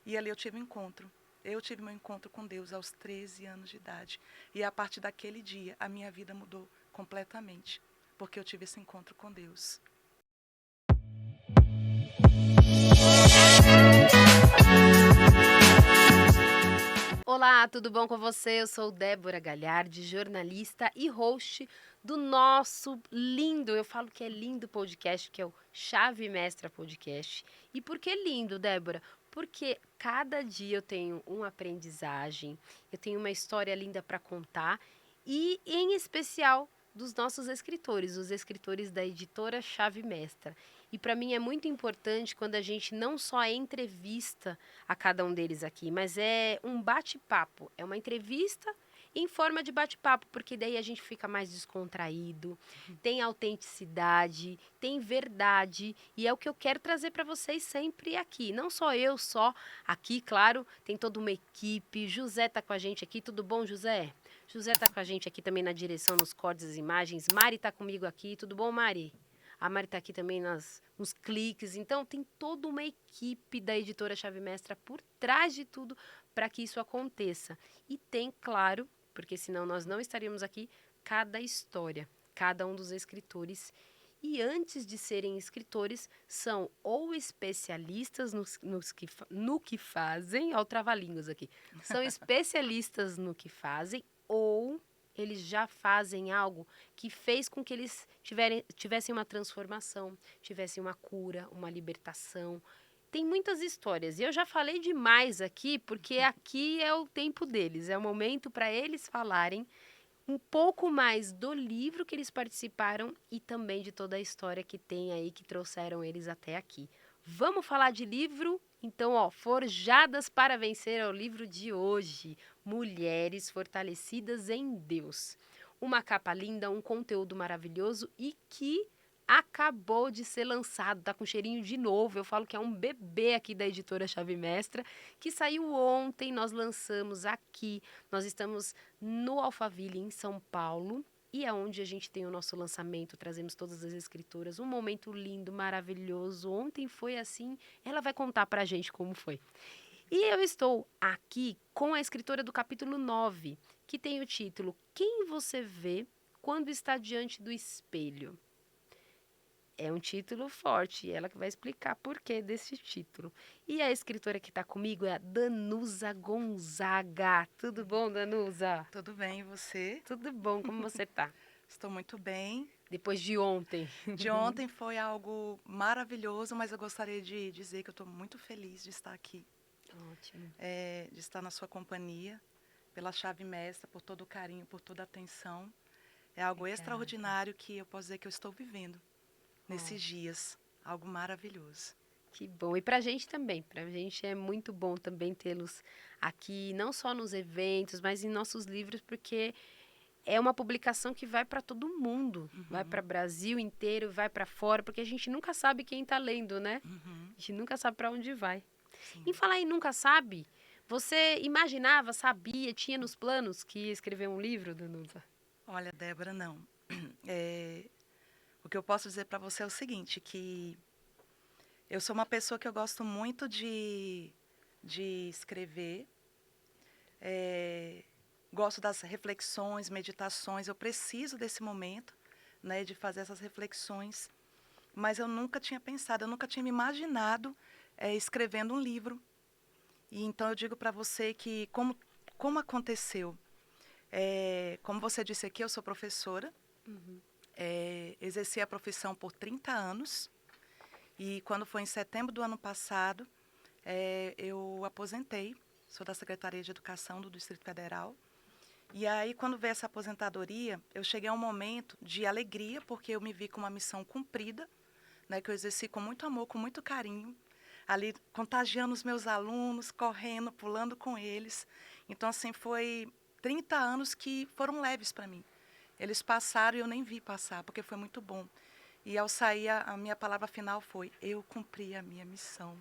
E ali eu tive um encontro. Eu tive meu encontro com Deus aos 13 anos de idade. E a partir daquele dia, a minha vida mudou completamente. Porque eu tive esse encontro com Deus. Olá, tudo bom com você? Eu sou Débora Galhardi, jornalista e host do nosso lindo, eu falo que é lindo podcast, que é o Chave Mestra Podcast. E por que lindo, Débora? Porque cada dia eu tenho uma aprendizagem, eu tenho uma história linda para contar e, em especial, dos nossos escritores, os escritores da editora Chave Mestra. E para mim é muito importante quando a gente não só entrevista a cada um deles aqui, mas é um bate-papo, é uma entrevista em forma de bate-papo, porque daí a gente fica mais descontraído, tem autenticidade, tem verdade, e é o que eu quero trazer para vocês sempre aqui. Não só eu, só aqui, claro, tem toda uma equipe. José tá com a gente aqui, tudo bom, José? José tá com a gente aqui também na direção, nos cortes das imagens. Mari tá comigo aqui, tudo bom, Mari? A Mari está aqui também nos cliques. Então, tem toda uma equipe da editora Chave Mestra por trás de tudo para que isso aconteça. E tem, claro, porque senão nós não estaríamos aqui, cada história, cada um dos escritores. E antes de serem escritores, são ou especialistas no que fazem, ao trava-línguas aqui, são especialistas no que fazem, ou eles já fazem algo que fez com que eles tivessem uma transformação, tivessem uma cura, uma libertação. Tem muitas histórias. E eu já falei demais aqui, porque aqui é o tempo deles, é o momento para eles falarem um pouco mais do livro que eles participaram e também de toda a história que tem aí, que trouxeram eles até aqui. Vamos falar de livro? Então, ó, Forjadas para Vencer é o livro de hoje. Mulheres Fortalecidas em Deus. Uma capa linda, um conteúdo maravilhoso e que acabou de ser lançado, tá com cheirinho de novo. Eu falo que é um bebê aqui da editora Chave Mestra, que saiu ontem, nós lançamos aqui. Nós estamos no Alphaville, em São Paulo, e é onde a gente tem o nosso lançamento, trazemos todas as escritoras, um momento lindo, maravilhoso. Ontem foi assim, ela vai contar pra gente como foi. E eu estou aqui com a escritora do capítulo 9, que tem o título Quem você vê quando está diante do espelho? É um título forte, ela que vai explicar por que desse título. E a escritora que está comigo é a Danusa Gonzaga. Tudo bom, Danusa? Tudo bem, e você? Tudo bom, como você tá? Estou muito bem. Depois de ontem. De ontem foi algo maravilhoso, mas eu gostaria de dizer que eu estou muito feliz de estar aqui, Ótimo. de estar na sua companhia, pela Chave Mestra, por todo o carinho, por toda a atenção. É algo Obrigada. extraordinário que eu posso dizer que eu estou vivendo nesses Ó, dias. Algo maravilhoso. que bom. E pra gente também. Pra gente é muito bom também tê-los aqui, não só nos eventos, mas em nossos livros, porque é uma publicação que vai para todo mundo. Vai para Brasil inteiro, vai para fora, porque a gente nunca sabe quem tá lendo, né? Uhum, A gente nunca sabe para onde vai. sim. Em falar em nunca sabe, você imaginava, sabia, tinha nos planos que ia escrever um livro, Danusa? Olha, Débora, não. É, o que eu posso dizer para você é o seguinte, que eu sou uma pessoa que eu gosto muito de escrever, gosto das reflexões, meditações, eu preciso desse momento, né, de fazer essas reflexões, mas eu nunca tinha pensado, eu nunca tinha me imaginado escrevendo um livro. E então eu digo para você que como aconteceu, como você disse aqui, eu sou professora, exerci a profissão por 30 anos, e quando foi em setembro do ano passado, eu aposentei, sou da Secretaria de Educação do Distrito Federal. E aí, quando veio essa aposentadoria, eu cheguei a um momento de alegria, porque eu me vi com uma missão cumprida, né, que eu exerci com muito amor, com muito carinho, ali contagiando os meus alunos, correndo, pulando com eles. Então, assim, foi 30 anos que foram leves para mim. Eles passaram e eu nem vi passar, porque foi muito bom. E ao sair, a minha palavra final foi: eu cumpri a minha missão.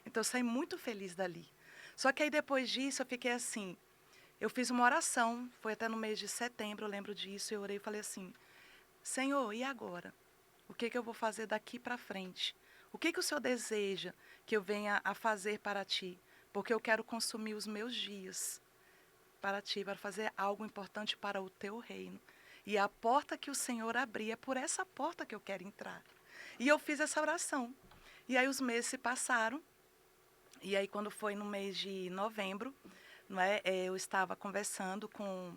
Então, eu saí muito feliz dali. Só que aí, depois disso, eu fiquei assim, eu fiz uma oração, foi até no mês de setembro, eu lembro disso, eu orei e falei assim: Senhor, e agora? O que eu vou fazer daqui para frente? O que o Senhor deseja que eu venha a fazer para Ti? porque eu quero consumir os meus dias para ti, para fazer algo importante para o teu reino. E a porta que o Senhor abrir é por essa porta que eu quero entrar. E eu fiz essa oração. E aí os meses se passaram. E aí quando foi no mês de novembro, não é, eu estava conversando com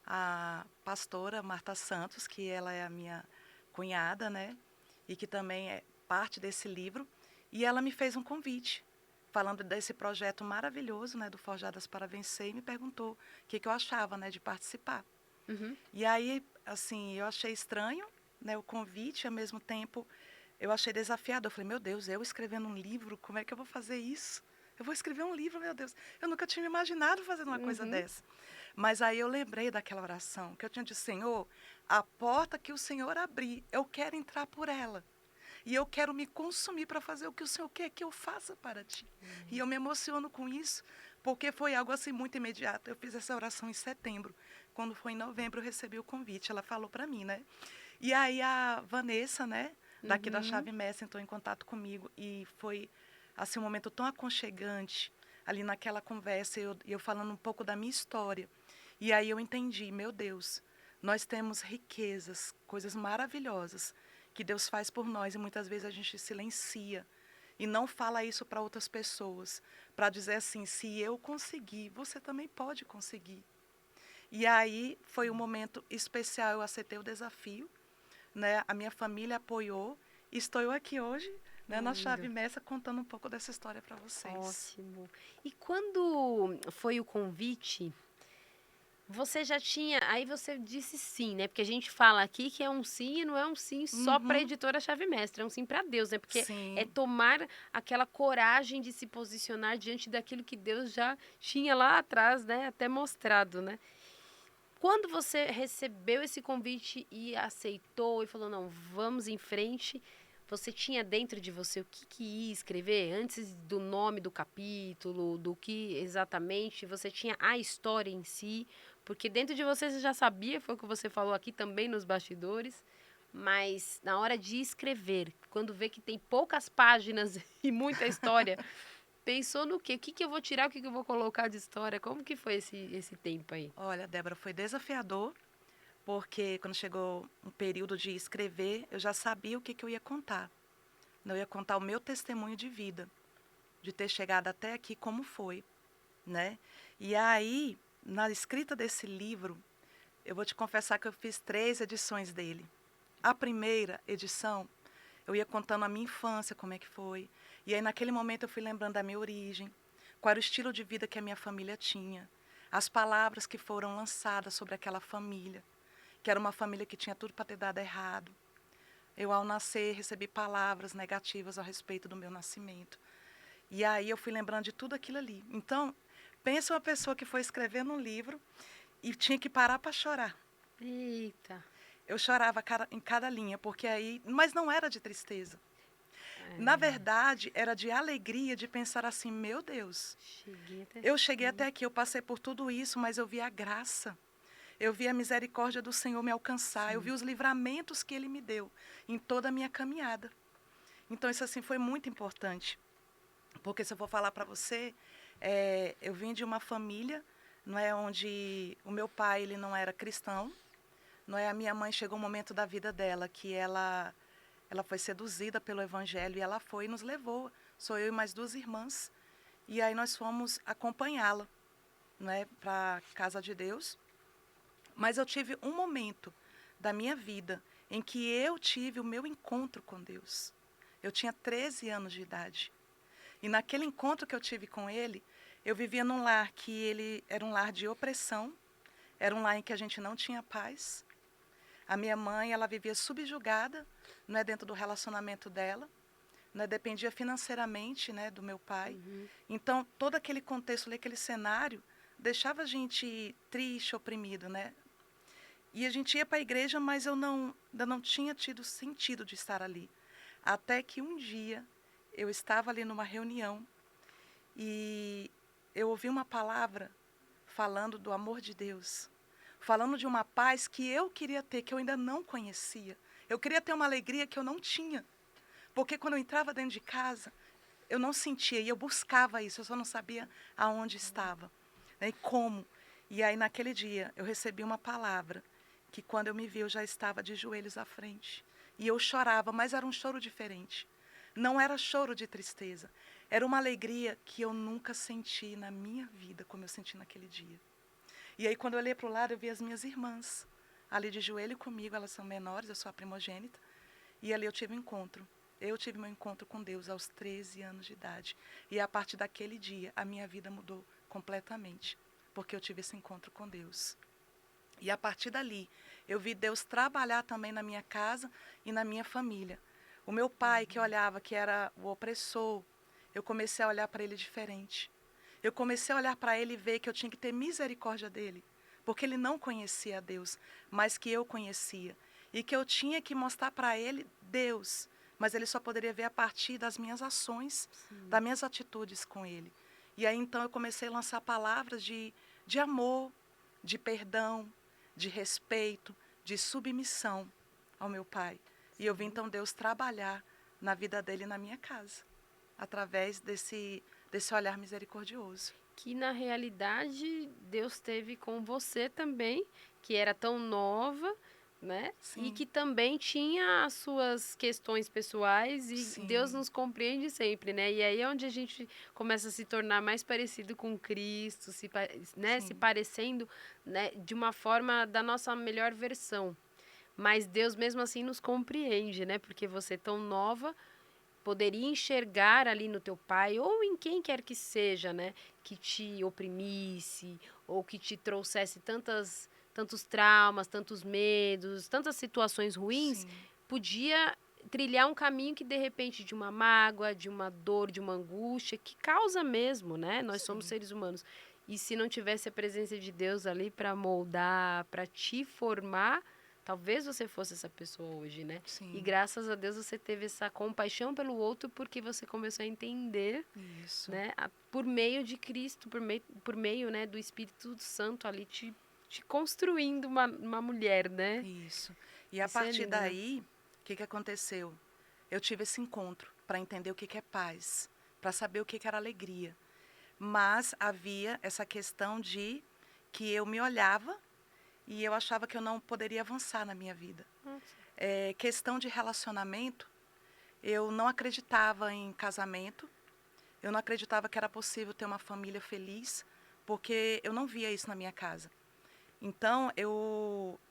a pastora Marta Santos, que ela é a minha cunhada, né? E que também é parte desse livro. E ela me fez um convite, falando desse projeto maravilhoso, né, do Forjadas para Vencer, e me perguntou o que eu achava, né, de participar. Uhum. E aí, assim, eu achei estranho, né, o convite, ao mesmo tempo eu achei desafiador. Eu falei, meu Deus, eu escrevendo um livro, como é que eu vou fazer isso? Eu vou escrever um livro, meu Deus. Eu nunca tinha me imaginado fazendo uma coisa Uhum. dessa. Mas aí eu lembrei daquela oração, que eu tinha dito, Senhor, a porta que o Senhor abrir, eu quero entrar por ela. E eu quero me consumir para fazer o que o Senhor quer que eu faça para ti. E eu me emociono com isso, porque foi algo assim muito imediato. Eu fiz essa oração em setembro. Quando foi em novembro, eu recebi o convite. Ela falou para mim, né? E aí a Vanessa, né, daqui da Uhum. Chave Mestre, entrou em contato comigo. E foi assim um momento tão aconchegante ali naquela conversa, eu falando um pouco da minha história. E aí eu entendi, meu Deus, nós temos riquezas, coisas maravilhosas que Deus faz por nós e muitas vezes a gente silencia e não fala isso para outras pessoas, para dizer assim, se eu conseguir, você também pode conseguir. E aí foi um momento especial, eu aceitei o desafio, né? A minha família apoiou e estou eu aqui hoje, né, na Lindo. Chave Mestra contando um pouco dessa história para vocês. Ótimo. E quando foi o convite, você já tinha. Aí você disse sim, né? Porque a gente fala aqui que é um sim e não é um sim só para a Uhum, editora Chave Mestra, é um sim para Deus, né? Porque é sim. tomar aquela coragem de se posicionar diante daquilo que Deus já tinha lá atrás, né? Até mostrado, né? Quando você recebeu esse convite e aceitou e falou, não, vamos em frente, você tinha dentro de você o que ia escrever? Antes do nome do capítulo, do que exatamente, você tinha a história em si, porque dentro de você já sabia, foi o que você falou aqui também nos bastidores, mas na hora de escrever, quando vê que tem poucas páginas e muita história, pensou no quê? O que eu vou tirar, o que eu vou colocar de história? Como que foi esse tempo aí? Olha, Débora, foi desafiador, porque quando chegou um período de escrever, eu já sabia o que eu ia contar. Eu ia contar o meu testemunho de vida, de ter chegado até aqui como foi, né? E aí, na escrita desse livro, eu vou te confessar que eu fiz 3 edições dele. A primeira edição, eu ia contando a minha infância, como é que foi. E aí, naquele momento, eu fui lembrando da minha origem, qual era o estilo de vida que a minha família tinha, as palavras que foram lançadas sobre aquela família, que era uma família que tinha tudo para ter dado errado. Eu, ao nascer, recebi palavras negativas a respeito do meu nascimento. E aí eu fui lembrando de tudo aquilo ali. Então, pensa uma pessoa que foi escrevendo um livro e tinha que parar para chorar. Eita. Eu chorava em cada linha, porque aí, mas não era de tristeza. Na É, verdade, era de alegria de pensar assim, meu Deus, cheguei até eu cheguei aqui. até aqui, eu passei por tudo isso, mas eu vi a graça. Eu vi a misericórdia do Senhor me alcançar, eu vi Sim. os livramentos que Ele me deu em toda a minha caminhada. Então, isso assim foi muito importante. Porque se eu for falar para você, eu vim de uma família, não é, onde o meu pai ele não era cristão, não é, a minha mãe chegou um momento da vida dela que ela foi seduzida pelo evangelho e ela foi e nos levou. Sou eu e mais 2 irmãs. E aí nós fomos acompanhá-la, não é, para a casa de Deus. Mas eu tive um momento da minha vida em que eu tive o meu encontro com Deus. Eu tinha 13 anos de idade. E naquele encontro que eu tive com ele, eu vivia num lar que ele era um lar de opressão, era um lar em que a gente não tinha paz. A minha mãe, ela vivia subjugada, não é, dentro do relacionamento dela, não é, dependia financeiramente, né, do meu pai. Uhum. Então, todo aquele contexto, aquele cenário, deixava a gente triste, oprimido, né? E a gente ia para a igreja, mas ainda não tinha tido sentido de estar ali. Até que um dia eu estava ali numa reunião e eu ouvi uma palavra falando do amor de Deus, falando de uma paz que eu queria ter, que eu ainda não conhecia. Eu queria ter uma alegria que eu não tinha. Porque quando eu entrava dentro de casa, eu não sentia, e eu buscava isso, eu só não sabia aonde estava, né, e como. E aí, naquele dia, eu recebi uma palavra, que quando eu me vi, eu já estava de joelhos à frente. E eu chorava, mas era um choro diferente. Não era choro de tristeza, era uma alegria que eu nunca senti na minha vida, como eu senti naquele dia. E aí, quando eu olhei para o lado, eu vi as minhas irmãs, ali de joelho comigo, elas são menores, eu sou a primogênita, e ali eu tive um encontro. Eu tive meu encontro com Deus aos 13 anos de idade. E a partir daquele dia, a minha vida mudou completamente, porque eu tive esse encontro com Deus. E a partir dali, eu vi Deus trabalhar também na minha casa e na minha família. O meu pai, que olhava que era o opressor, eu comecei a olhar para ele diferente. Eu comecei a olhar para ele e ver que eu tinha que ter misericórdia dele, porque ele não conhecia a Deus, mas que eu conhecia. E que eu tinha que mostrar para ele Deus, mas ele só poderia ver a partir das minhas ações, das minhas atitudes com ele. E aí então eu comecei a lançar palavras de amor, de perdão, de respeito, de submissão ao meu pai. E eu vi então Deus trabalhar na vida dele e na minha casa, através desse olhar misericordioso. Que na realidade Deus teve com você também, que era tão nova, né? E Sim, que também tinha as suas questões pessoais e Deus sim, nos compreende sempre, né? E aí é onde a gente começa a se tornar mais parecido com Cristo, né? Se sim, parecendo, né? De uma forma da nossa melhor versão. Mas Deus mesmo assim nos compreende, né? Porque você tão nova poderia enxergar ali no teu pai ou em quem quer que seja, né, que te oprimisse ou que te trouxesse tantos traumas, tantos medos, tantas situações ruins, sim, podia trilhar um caminho que de repente de uma mágoa, de uma dor, de uma angústia que causa mesmo, né? Nós somos sim, seres humanos. E se não tivesse a presença de Deus ali para moldar, para te formar, talvez você fosse essa pessoa hoje, né? E sim. graças a Deus você teve essa compaixão pelo outro porque você começou a entender, Isso, né? Por meio de Cristo, por meio, né, do Espírito Santo ali te construindo uma mulher, né? isso. E a Isso é partir lindo, né? daí, o que aconteceu? Eu tive esse encontro para entender o que é paz, para saber o que era alegria. Mas havia essa questão de que eu me olhava e eu achava que eu não poderia avançar na minha vida. Nossa. Questão de relacionamento, eu não acreditava em casamento, eu não acreditava que era possível ter uma família feliz, porque eu não via isso na minha casa. Então,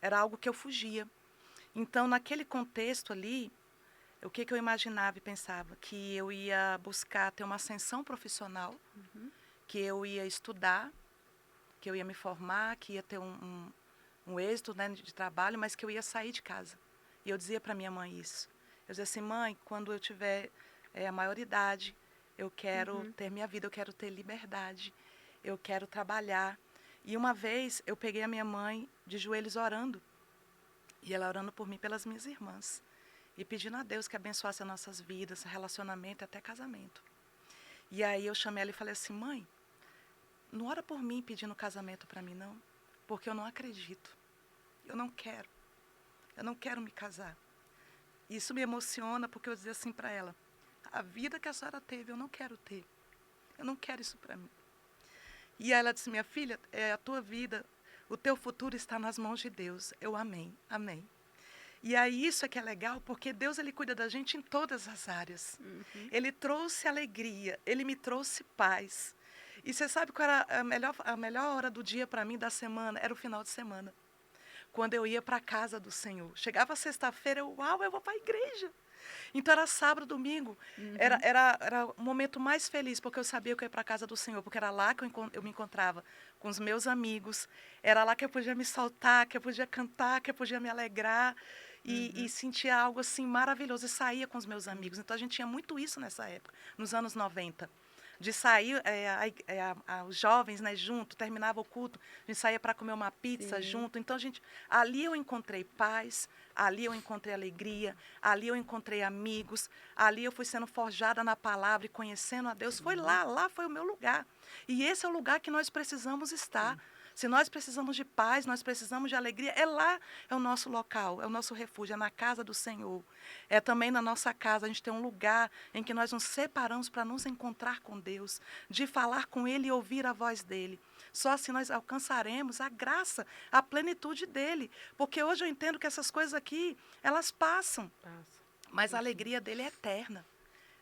era algo que eu fugia. Então, naquele contexto ali, o que eu imaginava e pensava? Que eu ia buscar ter uma ascensão profissional, que eu ia estudar, que eu ia me formar, que ia ter um êxito, né, de trabalho, mas que eu ia sair de casa. E eu dizia para minha mãe isso. Eu dizia assim, mãe, quando eu tiver a maioridade, eu quero Uhum. ter minha vida, eu quero ter liberdade, eu quero trabalhar. E uma vez eu peguei a minha mãe de joelhos orando, e ela orando por mim, pelas minhas irmãs, e pedindo a Deus que abençoasse as nossas vidas, relacionamento e até casamento. E aí eu chamei ela e falei assim, mãe, não ora por mim pedindo casamento para mim, não, porque eu não acredito. Eu não quero. Eu não quero me casar. Isso me emociona porque eu dizia assim para ela, a vida que a senhora teve, eu não quero ter. Eu não quero isso para mim. E aí ela disse, minha filha, a tua vida, o teu futuro está nas mãos de Deus. Eu amém, amém. E aí isso é que é legal, porque Deus ele cuida da gente em todas as áreas. Uhum. Ele trouxe alegria, ele me trouxe paz. E você sabe qual era a melhor hora do dia para mim, da semana? Era o final de semana. Quando eu ia para a casa do Senhor. Chegava sexta-feira, eu vou para a igreja. Então era sábado, domingo, Uhum. era o momento mais feliz, porque eu sabia que eu ia para a casa do Senhor, porque era lá que eu me encontrava com os meus amigos, era lá que eu podia me soltar, que eu podia cantar, que eu podia me alegrar e Uhum. sentir algo assim maravilhoso, e saía com os meus amigos. Então a gente tinha muito isso nessa época, nos anos 90. De sair, os jovens, né, junto, terminava o culto, a gente saía para comer uma pizza Sim. junto. Então, ali eu encontrei paz, ali eu encontrei alegria, ali eu encontrei amigos, ali eu fui sendo forjada na palavra e conhecendo a Deus. Foi Sim. lá foi o meu lugar. E esse é o lugar que nós precisamos estar. Sim. Se nós precisamos de paz, nós precisamos de alegria, é lá, é o nosso local, é o nosso refúgio, é na casa do Senhor. É também na nossa casa, a gente tem um lugar em que nós nos separamos para nos encontrar com Deus, de falar com Ele e ouvir a voz dEle. Só assim nós alcançaremos a graça, a plenitude dEle. Porque hoje eu entendo que essas coisas aqui, elas passam, mas a alegria dEle é eterna.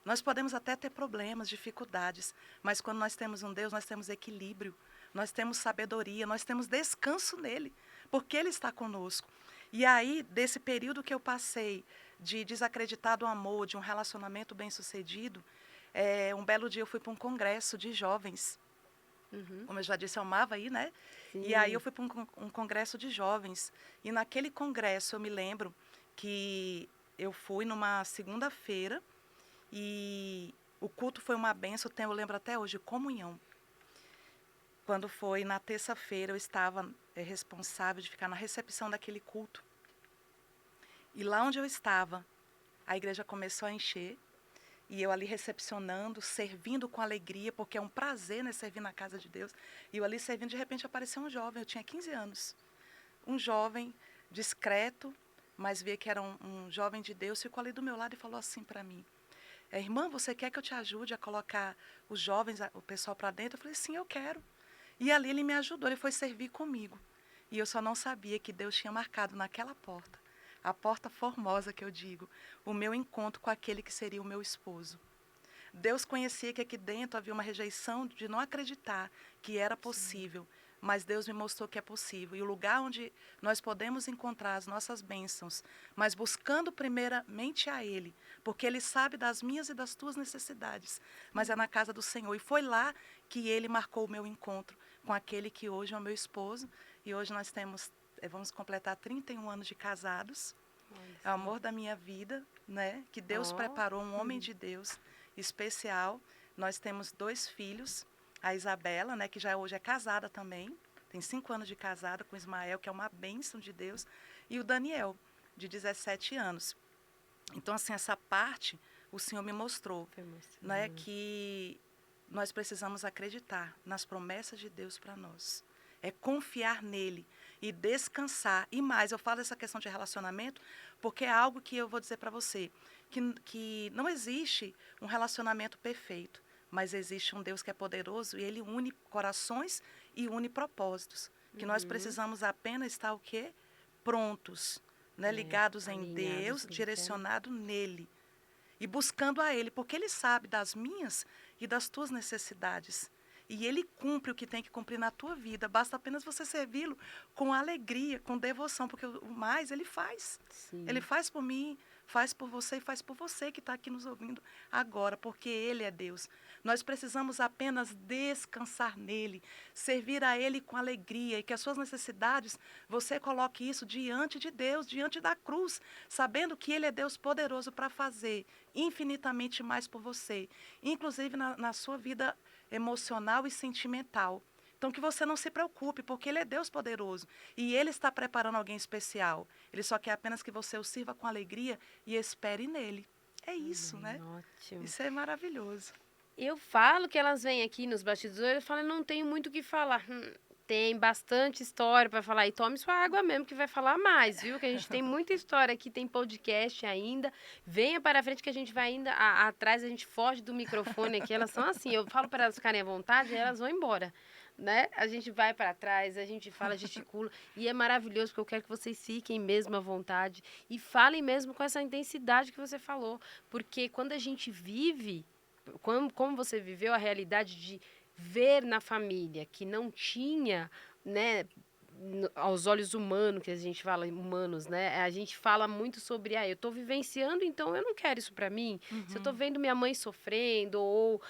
Nós podemos até ter problemas, dificuldades, mas quando nós temos um Deus, nós temos equilíbrio, nós temos sabedoria, nós temos descanso nele, porque Ele está conosco. E aí, desse período que eu passei de desacreditar do amor, de um relacionamento bem-sucedido, um belo dia eu fui para um congresso de jovens. Como eu já disse, eu amava aí, né? Sim. E aí eu fui para um congresso de jovens. E naquele congresso eu me lembro que eu fui numa segunda-feira, e o culto foi uma bênção, eu lembro até hoje, comunhão. Quando foi na terça-feira, eu estava responsável de ficar na recepção daquele culto. E lá onde eu estava, a igreja começou a encher, e eu ali recepcionando, servindo com alegria, porque é um prazer, né, servir na casa de Deus. E eu ali servindo, de repente apareceu um jovem, eu tinha 15 anos. Um jovem discreto, mas via que era um jovem de Deus, ficou ali do meu lado e falou assim para mim: irmã, você quer que eu te ajude a colocar os jovens, o pessoal para dentro? Eu falei, sim, eu quero. E ali ele me ajudou, ele foi servir comigo. E eu só não sabia que Deus tinha marcado naquela porta, a porta formosa que eu digo, o meu encontro com aquele que seria o meu esposo. Deus conhecia que aqui dentro havia uma rejeição de não acreditar que era possível, mas Deus me mostrou que é possível. E o lugar onde nós podemos encontrar as nossas bênçãos, mas buscando primeiramente a Ele, porque Ele sabe das minhas e das tuas necessidades, mas é na casa do Senhor. E foi lá que Ele marcou o meu encontro com aquele que hoje é o meu esposo. E hoje nós vamos completar 31 anos de casados. É o amor da minha vida, né? Que Deus preparou um homem de Deus especial. Nós temos 2 filhos, a Isabela, né, que já hoje é casada também, tem 5 anos de casada com Ismael, que é uma bênção de Deus, e o Daniel, de 17 anos. Então, assim, essa parte o Senhor me mostrou, né, que nós precisamos acreditar nas promessas de Deus para nós. É confiar nele e descansar. E mais, eu falo essa questão de relacionamento porque é algo que eu vou dizer para você, que não existe um relacionamento perfeito, mas existe um Deus que é poderoso e Ele une corações e une propósitos. Que nós precisamos apenas estar o quê? Prontos, né? Ligados em Deus, direcionado nele. E buscando a Ele, porque Ele sabe das minhas e das tuas necessidades. E Ele cumpre o que tem que cumprir na tua vida. Basta apenas você servi-lo com alegria, com devoção, porque o mais Ele faz. Sim. Ele faz por mim, faz por você e faz por você que está aqui nos ouvindo agora, porque Ele é Deus. Nós precisamos apenas descansar nele, servir a Ele com alegria e que as suas necessidades, você coloque isso diante de Deus, diante da cruz, sabendo que Ele é Deus poderoso para fazer infinitamente mais por você, inclusive na sua vida emocional e sentimental. Então, que você não se preocupe, porque Ele é Deus poderoso. E Ele está preparando alguém especial. Ele só quer apenas que você o sirva com alegria e espere nele. É isso, né? Ótimo. Isso é maravilhoso. Eu falo que elas vêm aqui nos bastidores, eu falo, não tenho muito o que falar. Tem bastante história para falar. E tome sua água mesmo, que vai falar mais, viu? Que a gente tem muita história aqui, tem podcast ainda. Venha para a frente que a gente vai ainda atrás, a gente foge do microfone aqui. Elas são assim, eu falo para elas ficarem à vontade e elas vão embora. Né? A gente vai para trás, a gente fala, gesticula, e é maravilhoso, porque eu quero que vocês fiquem mesmo à vontade e falem mesmo com essa intensidade que você falou, porque quando a gente vive, como você viveu a realidade de ver na família que não tinha, né, aos olhos humanos, que a gente fala humanos, né? A gente fala muito sobre, eu estou vivenciando, então eu não quero isso para mim. Se eu estou vendo minha mãe sofrendo ou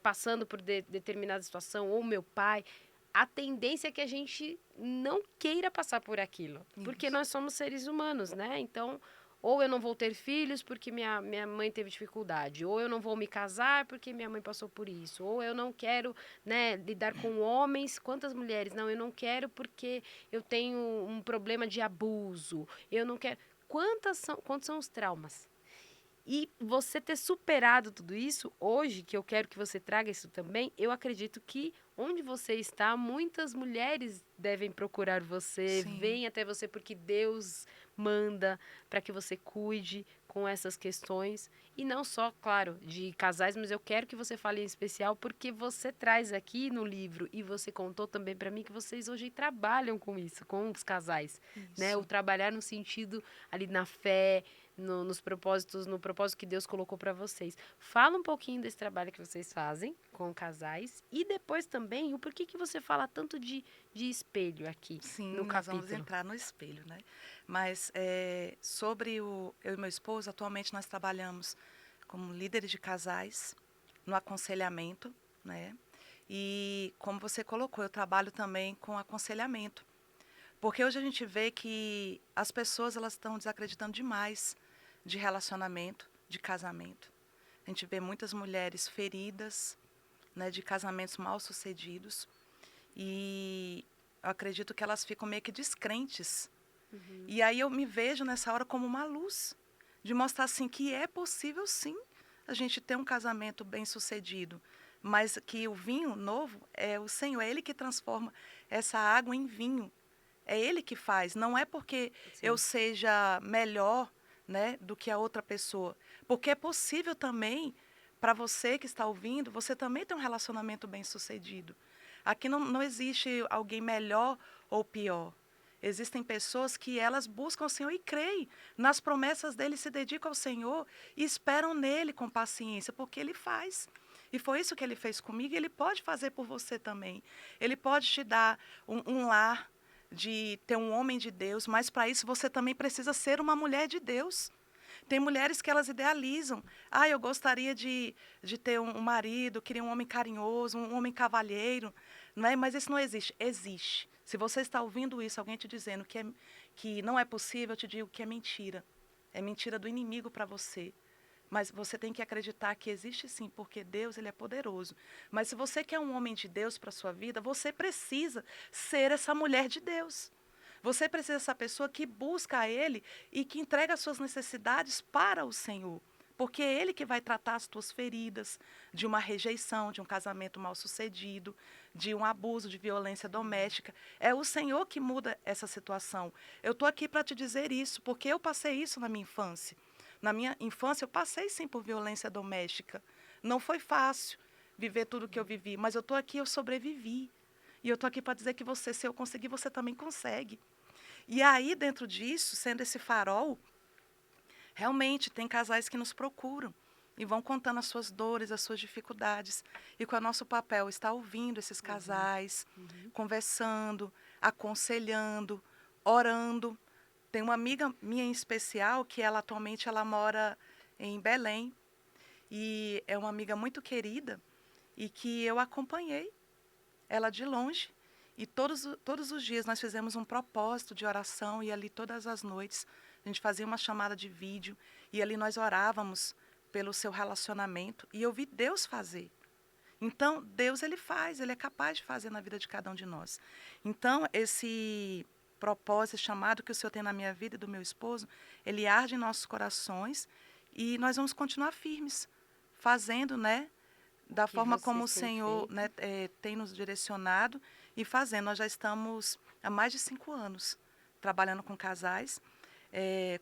passando por determinada situação, ou meu pai, a tendência é que a gente não queira passar por aquilo, porque nós somos seres humanos, né? Então, ou eu não vou ter filhos porque minha mãe teve dificuldade, ou eu não vou me casar porque minha mãe passou por isso, ou eu não quero, né, lidar com homens. Quantas mulheres? Não, eu não quero porque eu tenho um problema de abuso, eu não quero. Quantos são os traumas? E você ter superado tudo isso, hoje, que eu quero que você traga isso também, eu acredito que onde você está, muitas mulheres devem procurar você, Sim, vêm até você porque Deus manda para que você cuide com essas questões. E não só, claro, de casais, mas eu quero que você fale em especial porque você traz aqui no livro e você contou também para mim que vocês hoje trabalham com isso, com os casais, né? O isso. trabalhar no sentido ali na fé, nos propósitos, no propósito que Deus colocou para vocês. Fala um pouquinho desse trabalho que vocês fazem com casais e depois também o porquê que você fala tanto de espelho aqui no Sim, nós vamos capítulo. entrar no espelho, né? Mas sobre eu e meu esposo, atualmente nós trabalhamos como líderes de casais, no aconselhamento, né? E como você colocou, eu trabalho também com aconselhamento. Porque hoje a gente vê que as pessoas elas estão desacreditando demais de relacionamento, de casamento. A gente vê muitas mulheres feridas, né, de casamentos mal sucedidos. E eu acredito que elas ficam meio que descrentes. Uhum. E aí eu me vejo nessa hora como uma luz, de mostrar assim que é possível sim a gente ter um casamento bem sucedido, mas que o vinho novo é o Senhor, é Ele que transforma essa água em vinho. É Ele que faz, não é porque eu Sim. seja melhor, né, do que a outra pessoa. Porque é possível também, para você que está ouvindo, você também ter um relacionamento bem sucedido. Aqui não existe alguém melhor ou pior. Existem pessoas que elas buscam o Senhor e creem nas promessas dele, se dedicam ao Senhor e esperam nele com paciência, porque ele faz. E foi isso que ele fez comigo e ele pode fazer por você também. Ele pode te dar um lar, de ter um homem de Deus, mas para isso você também precisa ser uma mulher de Deus. Tem mulheres que elas idealizam. Ah, eu gostaria de ter um marido, queria um homem carinhoso, um homem cavalheiro. Não é? Mas isso não existe. Existe. Se você está ouvindo isso, alguém te dizendo que não é possível, eu te digo que é mentira. É mentira do inimigo para você. Mas você tem que acreditar que existe sim, porque Deus ele é poderoso. Mas se você quer um homem de Deus para a sua vida, você precisa ser essa mulher de Deus. Você precisa ser essa pessoa que busca a Ele e que entrega as suas necessidades para o Senhor. Porque é Ele que vai tratar as tuas feridas de uma rejeição, de um casamento mal sucedido, de um abuso, de violência doméstica. É o Senhor que muda essa situação. Eu estou aqui para te dizer isso, porque eu passei isso na minha infância. Na minha infância, eu passei sim por violência doméstica. Não foi fácil viver tudo o que eu vivi, mas eu estou aqui, eu sobrevivi. E eu estou aqui para dizer que você, se eu conseguir, você também consegue. E aí, dentro disso, sendo esse farol, realmente tem casais que nos procuram e vão contando as suas dores, as suas dificuldades. E qual é o nosso papel? Está ouvindo esses Uhum. casais, Uhum. conversando, aconselhando, orando. Tem uma amiga minha em especial que ela atualmente ela mora em Belém e é uma amiga muito querida e que eu acompanhei ela de longe. E todos os dias nós fizemos um propósito de oração e ali todas as noites a gente fazia uma chamada de vídeo e ali nós orávamos pelo seu relacionamento e eu vi Deus fazer. Então, Deus ele faz, ele é capaz de fazer na vida de cada um de nós. Então, esse propósito, esse chamado que o Senhor tem na minha vida e do meu esposo, ele arde em nossos corações e nós vamos continuar firmes, fazendo, né, da Que forma como vocês o têm Senhor, feito. né, tem nos direcionado e fazendo. Nós já estamos há mais de 5 anos trabalhando com casais,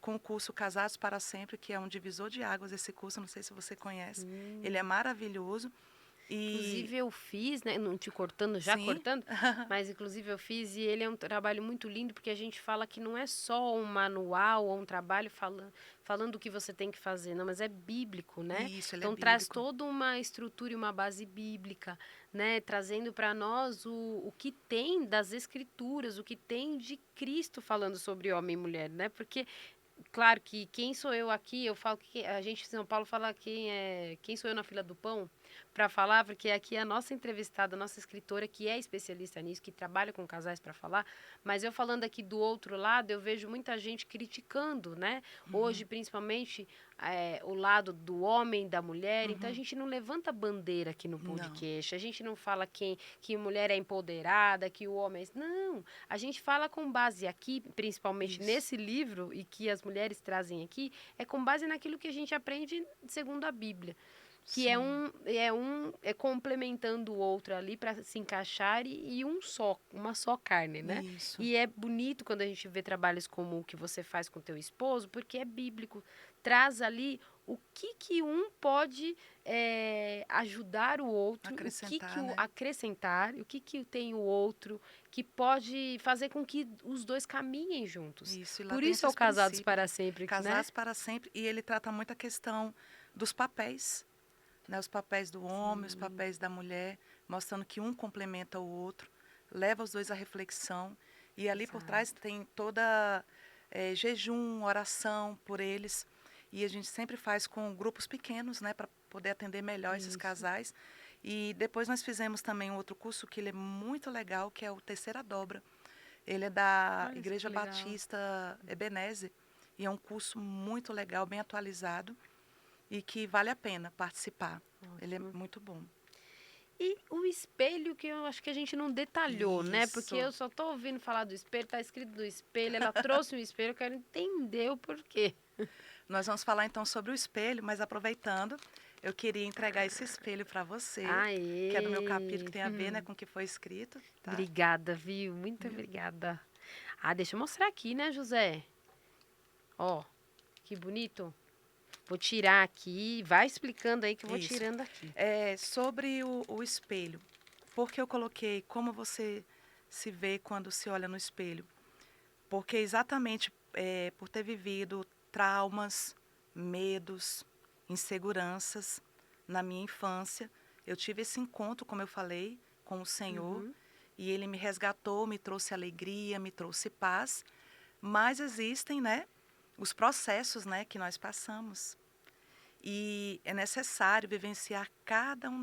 com o curso Casados para Sempre, que é um divisor de águas esse curso, não sei se você conhece. Ele é Hum. maravilhoso e Inclusive eu fiz, né, não te cortando, já sim, cortando, mas inclusive eu fiz e ele é um trabalho muito lindo porque a gente fala que não é só um manual ou um trabalho falando o que você tem que fazer, não, mas é bíblico, né? isso, ele é Então traz bíblico. toda uma estrutura e uma base bíblica, né? Trazendo para nós o que tem das escrituras, o que tem de Cristo falando sobre homem e mulher, né? Porque claro que quem sou eu aqui, eu falo que a gente em São Paulo fala quem sou eu na fila do pão para falar, porque aqui é a nossa entrevistada, a nossa escritora que é especialista nisso, que trabalha com casais para falar, mas eu falando aqui do outro lado, eu vejo muita gente criticando, né? Hoje, Uhum, principalmente, o lado do homem, da mulher, então a uhum. gente não levanta bandeira aqui no Não, podcast, a gente não fala que mulher é empoderada, que o homem é... Não, a gente fala com base aqui, principalmente isso. nesse livro, e que as mulheres trazem aqui, é com base naquilo que a gente aprende segundo a Bíblia. que é complementando o outro ali para se encaixar e uma só carne, né? Isso. E é bonito quando a gente vê trabalhos como o que você faz com teu esposo, porque é bíblico, traz ali o que um pode ajudar o outro, Acrescentar, né? acrescentar, o que tem o outro que pode fazer com que os dois caminhem juntos. Isso, e lá Por tem isso é o esses Casados princípios. para Sempre, né? Casados para sempre, e ele trata muito a questão dos papéis, né? Os papéis do homem, os Sim, papéis da mulher, mostrando que um complementa o outro, leva os dois à reflexão. E ali por trás exato. tem toda jejum, oração por eles. E a gente sempre faz com grupos pequenos, né, para poder atender melhor esses Isso. casais. E depois nós fizemos também um outro curso que ele é muito legal, que é o Terceira Dobra. Ele é da Olha só que Igreja legal. Batista Ebenezer. E é um curso muito legal, bem atualizado e que vale a pena participar. Ele é Ótimo. muito bom. E o espelho, que eu acho que a gente não detalhou, né? Porque Isso. eu só tô ouvindo falar do espelho, tá escrito no espelho, ela trouxe um espelho, eu quero entender o porquê. Nós vamos falar então sobre o espelho, mas aproveitando, eu queria entregar esse espelho para você, que é do meu capítulo, que Aê! tem a ver, né, com o que foi escrito, tá? Obrigada, viu? Muito obrigada. Ah, deixa eu mostrar aqui, né, José? Ó, que bonito. Vou tirar aqui, vai explicando aí que eu vou Isso. tirando aqui. Sobre o espelho. Por que eu coloquei como você se vê quando se olha no espelho? Porque exatamente por ter vivido traumas, medos, inseguranças na minha infância, eu tive esse encontro, como eu falei, com o Senhor, Uhum. e Ele me resgatou, me trouxe alegria, me trouxe paz, mas existem, né, os processos, né, que nós passamos. E é necessário vivenciar cada um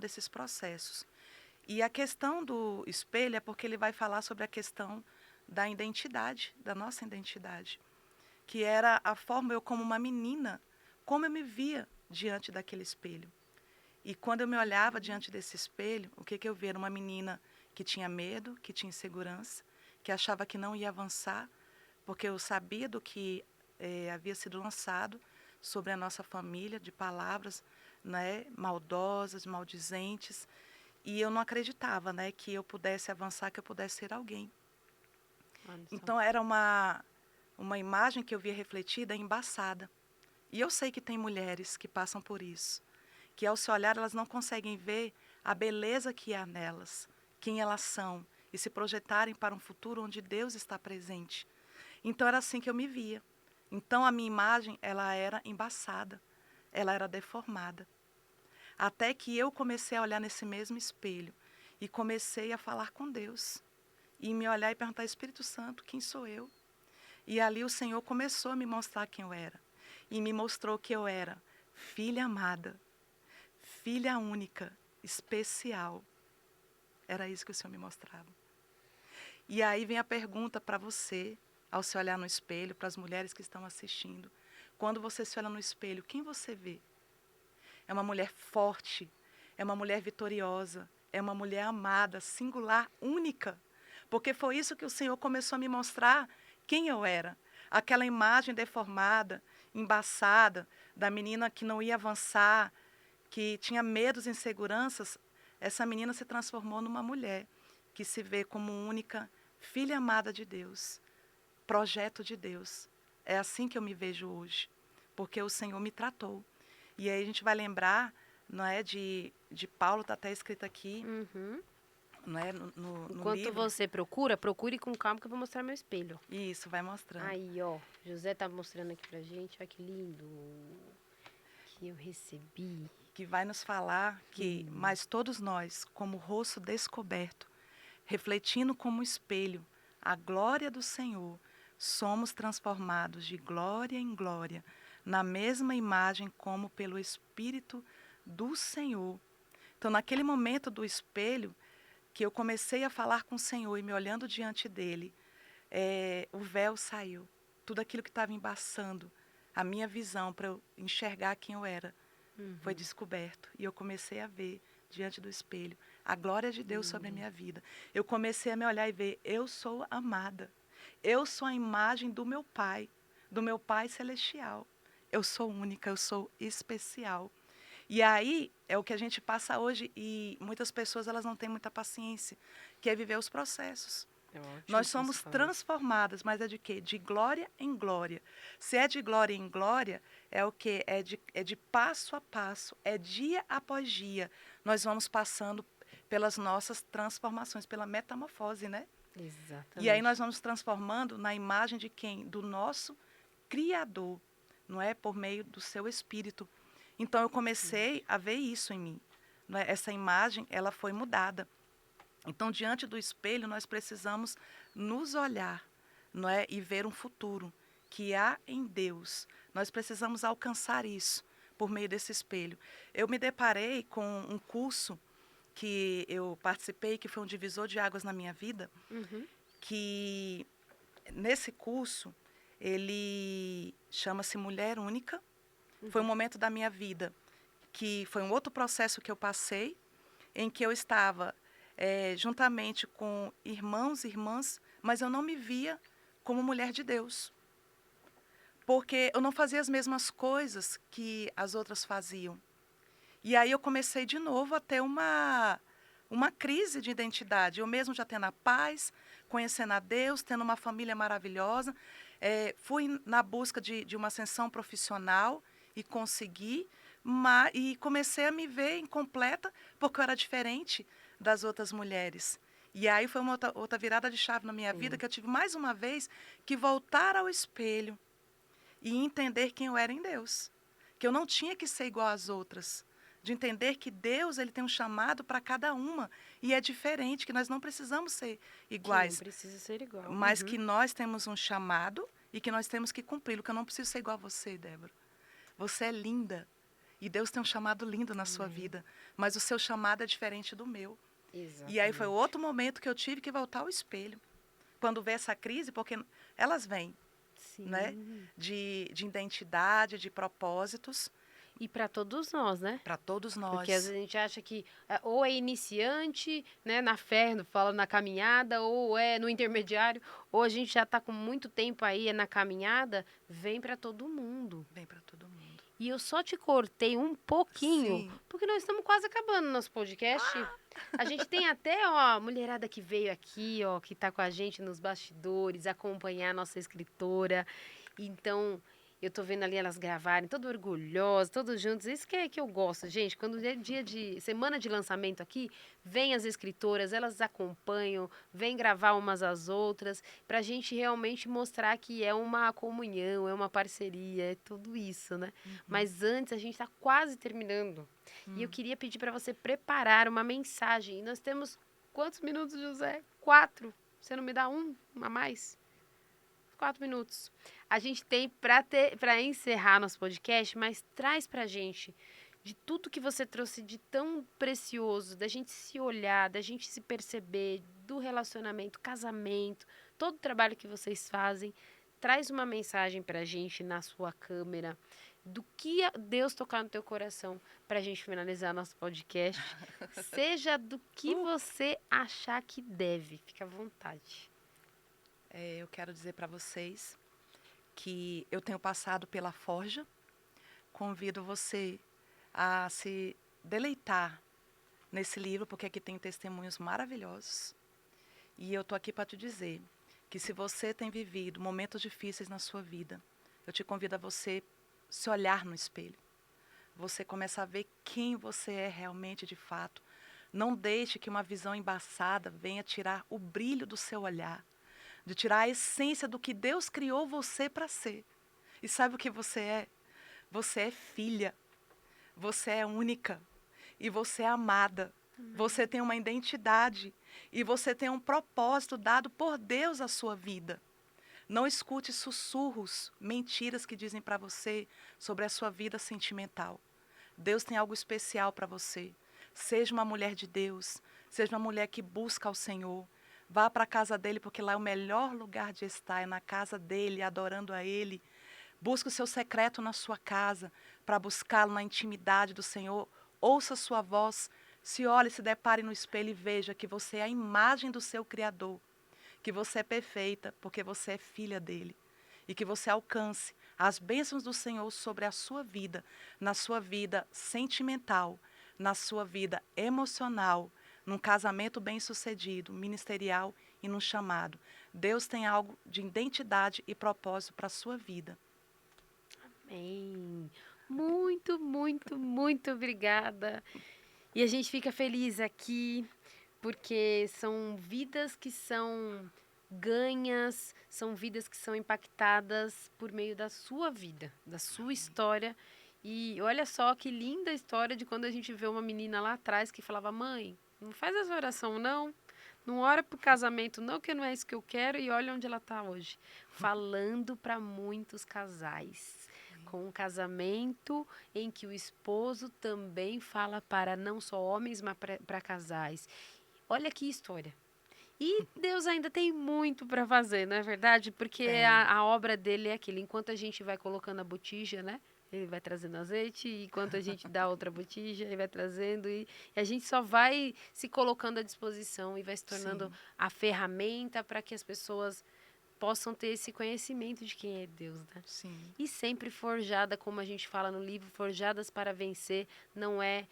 desses processos. E a questão do espelho é porque ele vai falar sobre a questão da identidade, da nossa identidade, que era a forma eu como uma menina, como eu me via diante daquele espelho. E quando eu me olhava diante desse espelho, o que eu via? Era uma menina que tinha medo, que tinha insegurança, que achava que não ia avançar, porque eu sabia do que havia sido lançado sobre a nossa família, de palavras, né, maldosas, maldizentes, e eu não acreditava, né, que eu pudesse avançar, que eu pudesse ser alguém. Olha só. Então era uma imagem que eu via refletida embaçada. E eu sei que tem mulheres que passam por isso, que ao se olhar elas não conseguem ver a beleza que há nelas, quem elas são, e se projetarem para um futuro onde Deus está presente. Então era assim que eu me via. Então a minha imagem, ela era embaçada, ela era deformada. Até que eu comecei a olhar nesse mesmo espelho e comecei a falar com Deus. E me olhar e perguntar, Espírito Santo, quem sou eu? E ali o Senhor começou a me mostrar quem eu era. E me mostrou que eu era filha amada, filha única, especial. Era isso que o Senhor me mostrava. E aí vem a pergunta para você, ao se olhar no espelho, para as mulheres que estão assistindo. Quando você se olha no espelho, quem você vê? É uma mulher forte, é uma mulher vitoriosa, é uma mulher amada, singular, única. Porque foi isso que o Senhor começou a me mostrar quem eu era. Aquela imagem deformada, embaçada, da menina que não ia avançar, que tinha medos e inseguranças, essa menina se transformou numa mulher que se vê como única filha amada de Deus, projeto de Deus. É assim que eu me vejo hoje, porque o Senhor me tratou. E aí a gente vai lembrar, não é, de Paulo, está até escrito aqui, Uhum. não é, no Enquanto livro, você procure com calma que eu vou mostrar meu espelho. e isso vai mostrando. Aí, ó, José tá mostrando aqui pra gente, olha que lindo que eu recebi. Que vai nos falar que, Hum. mas todos nós, como rosto descoberto, refletindo como espelho a glória do Senhor, somos transformados de glória em glória, na mesma imagem como pelo Espírito do Senhor. Então, naquele momento do espelho, que eu comecei a falar com o Senhor e me olhando diante dele, o véu saiu. Tudo aquilo que estava embaçando a minha visão para eu enxergar quem eu era foi Uhum. descoberto. E eu comecei a ver diante do espelho a glória de Deus sobre a Lindo. minha vida. Eu comecei a me olhar e ver, eu sou amada. Eu sou a imagem do meu Pai Celestial. eu sou única, eu sou especial. E aí é o que a gente passa hoje e muitas pessoas elas não têm muita paciência, que é viver os processos. É ótimo Nós que você somos fala isso. transformadas, mas é de quê? De glória em glória. Se é de glória em glória, é o quê? É de passo a passo, é dia após dia. Nós vamos passando pelas nossas transformações, pela metamorfose, né? E aí nós Exatamente. vamos transformando na imagem de quem? Do nosso Criador, não é? Por meio do seu Espírito. Então eu comecei a ver isso em mim. Não é? Essa imagem, ela foi mudada. Então, diante do espelho, nós precisamos nos olhar, não é? E ver um futuro que há em Deus. Nós precisamos alcançar isso por meio desse espelho. Eu me deparei com um curso que eu participei, que foi um divisor de águas na minha vida, Uhum. que nesse curso ele chama-se Mulher Única. Foi um momento da minha vida que foi um outro processo que eu passei, em que eu estava juntamente com irmãos e irmãs, mas eu não me via como mulher de Deus, porque eu não fazia as mesmas coisas que as outras faziam. E aí eu comecei de novo a ter uma crise de identidade. Eu mesmo já tendo a paz, conhecendo a Deus, tendo uma família maravilhosa. Fui na busca de uma ascensão profissional e consegui, e comecei a me ver incompleta porque eu era diferente das outras mulheres. E aí foi uma outra virada de chave na minha vida Sim. que eu tive mais uma vez que voltar ao espelho e entender quem eu era em Deus. Que eu não tinha que ser igual às outras. De entender que Deus ele tem um chamado para cada uma e é diferente, que nós não precisamos ser Que não iguais, precisa ser igual. mas que nós temos um chamado e que nós temos que cumpri-lo, que eu não preciso ser igual a você, Débora. Você é linda e Deus tem um chamado lindo na sua Amém. vida, mas o seu chamado é diferente do meu. E aí foi Exatamente. outro momento que eu tive que voltar ao espelho. Quando vê essa crise, porque elas vêm, né? Sim. De identidade, de propósitos, E para todos nós, né? para todos Porque às nós. vezes a gente acha que ou é iniciante, né, na fé, fala na caminhada, ou é no intermediário, ou a gente já está com muito tempo aí na caminhada, vem para todo mundo. Vem para todo mundo. E eu só te cortei um pouquinho, Sim. porque nós estamos quase acabando nosso podcast. A gente tem até, ó, a mulherada que veio aqui, ó, que tá com a gente nos bastidores, acompanhar a nossa escritora. Então, eu tô vendo ali elas gravarem, todas orgulhosas, todos juntos. Isso que eu gosto, gente. Quando é dia de semana de lançamento aqui, vem as escritoras, elas acompanham, vêm gravar umas às outras, pra gente realmente mostrar que é uma comunhão, é uma parceria, é tudo isso, né? Mas antes, a gente tá quase terminando. E eu queria pedir para você preparar uma mensagem. E nós temos quantos minutos, José? 4. Você não me dá um a mais? 4 minutos. A gente tem para encerrar nosso podcast, mas traz pra gente de tudo que você trouxe de tão precioso, da gente se olhar, da gente se perceber, do relacionamento, casamento, todo o trabalho que vocês fazem. Traz uma mensagem pra gente na sua câmera do que Deus tocar no teu coração pra gente finalizar nosso podcast. Seja do que você achar que deve. Fica à vontade. Eu quero dizer para vocês que eu tenho passado pela forja. Convido você a se deleitar nesse livro, porque aqui tem testemunhos maravilhosos. E eu estou aqui para te dizer que se você tem vivido momentos difíceis na sua vida, eu te convido a você se olhar no espelho. Você começa a ver quem você é realmente de fato. Não deixe que uma visão embaçada venha tirar o brilho do seu olhar, de tirar a essência do que Deus criou você para ser. E sabe o que você é? Você é filha, você é única e você é amada. Você tem uma identidade e você tem um propósito dado por Deus à sua vida. Não escute sussurros, mentiras que dizem para você sobre a sua vida sentimental. Deus tem algo especial para você. Seja uma mulher de Deus, seja uma mulher que busca ao Senhor. Vá para a casa dele, porque lá é o melhor lugar de estar, é na casa dele, adorando a ele. Busque o seu secreto na sua casa, para buscá-lo na intimidade do Senhor. Ouça a sua voz, se olhe, se depare no espelho e veja que você é a imagem do seu Criador, que você é perfeita, porque você é filha dele, e que você alcance as bênçãos do Senhor sobre a sua vida, na sua vida sentimental, na sua vida emocional, num casamento bem-sucedido, ministerial e num chamado. Deus tem algo de identidade e propósito para a sua vida. Amém. Muito, muito, muito obrigada. E a gente fica feliz aqui porque são vidas que são ganhas, são vidas que são impactadas por meio da sua vida, da sua história. E olha só que linda a história de quando a gente vê uma menina lá atrás que falava: mãe, não faz essa oração não, não ora pro casamento não, que não é isso que eu quero, e olha onde ela está hoje, falando para muitos casais. Com um casamento em que o esposo também fala para não só homens, mas para casais. Olha que história. E Deus ainda tem muito para fazer, não é verdade? Porque Tem. a obra dele é aquilo. Enquanto a gente vai colocando a botija, né? Ele vai trazendo azeite, e enquanto a gente dá outra botija, ele vai trazendo, e a gente só vai se colocando à disposição e vai se tornando Sim, a ferramenta para que as pessoas possam ter esse conhecimento de quem é Deus, né? sim. E sempre forjada, como a gente fala no livro, forjadas para vencer, não é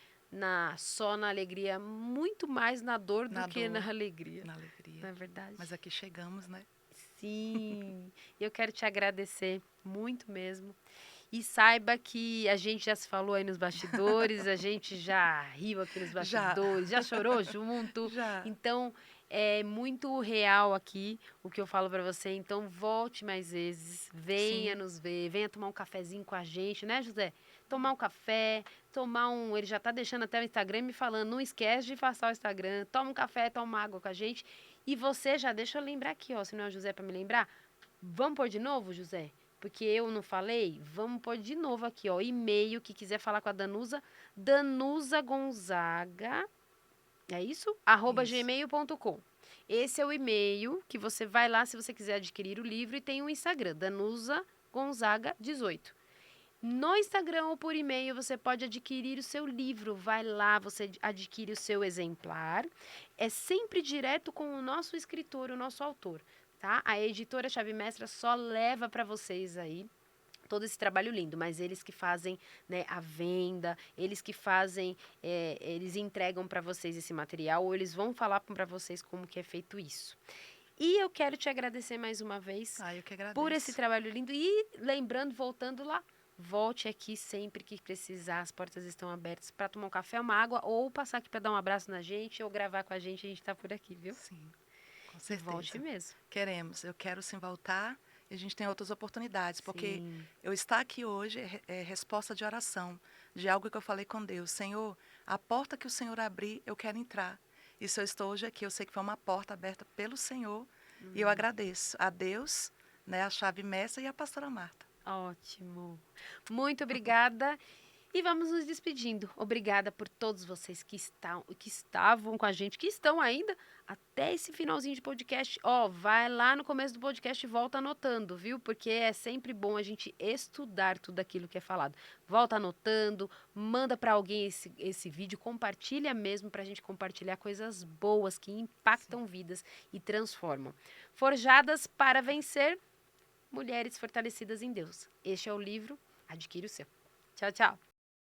só na alegria, muito mais na dor do Na que na dor, alegria. na Não alegria. é verdade? Mas aqui chegamos, né? Sim. Eu quero te agradecer muito mesmo. E saiba que a gente já se falou aí nos bastidores, a gente já riu aqui nos Já, bastidores, já chorou junto. já. Então, é muito real aqui o que eu falo pra você. Então, volte mais vezes, venha Sim, nos ver, venha tomar um cafezinho com a gente, né, José? Tomar um café, tomar um. Ele já tá deixando até o Instagram me falando, não esquece de passar o Instagram, toma um café, toma uma água com a gente. E você já deixa eu lembrar aqui, ó, se não é o José pra me lembrar. Vamos pôr de novo, José? Porque eu não falei, vamos pôr de novo aqui, ó, e-mail, que quiser falar com a Danusa, Danusa Gonzaga, é isso? isso. @gmail.com. Esse é o e-mail que você vai lá se você quiser adquirir o livro, e tem o Instagram, Danusa Gonzaga 18. No Instagram ou por e-mail você pode adquirir o seu livro. Vai lá, você adquire o seu exemplar. É sempre direto com o nosso escritor, o nosso autor, tá? A editora Chave Mestra só leva para vocês aí todo esse trabalho lindo, mas eles que fazem, né, a venda, eles que fazem, eles entregam para vocês esse material, ou eles vão falar para vocês como que é feito isso. E eu quero te agradecer mais uma vez Ah, eu que por esse agradeço. trabalho lindo. E lembrando, voltando lá, volte aqui sempre que precisar. As portas estão abertas para tomar um café, uma água, ou passar aqui para dar um abraço na gente, ou gravar com a gente está por aqui, viu? Sim, com E volte certeza. mesmo. Queremos. Eu quero sim voltar e a gente tem outras oportunidades, porque Sim, eu estar aqui hoje é resposta de oração, de algo que eu falei com Deus. Senhor, a porta que o Senhor abrir, eu quero entrar. E se eu estou hoje aqui, eu sei que foi uma porta aberta pelo Senhor e eu agradeço a Deus, né, a chave mestra e a pastora Marta. ótimo. Muito obrigada. E vamos nos despedindo. Obrigada por todos vocês que estavam com a gente, que estão ainda até esse finalzinho de podcast. Ó, vai lá no começo do podcast e volta anotando, viu? Porque é sempre bom a gente estudar tudo aquilo que é falado. Volta anotando, manda para alguém esse vídeo, compartilha mesmo para a gente compartilhar coisas boas que impactam vidas e transformam. Forjadas para vencer, mulheres fortalecidas em Deus. Este é o livro. Adquire o seu. Tchau, tchau.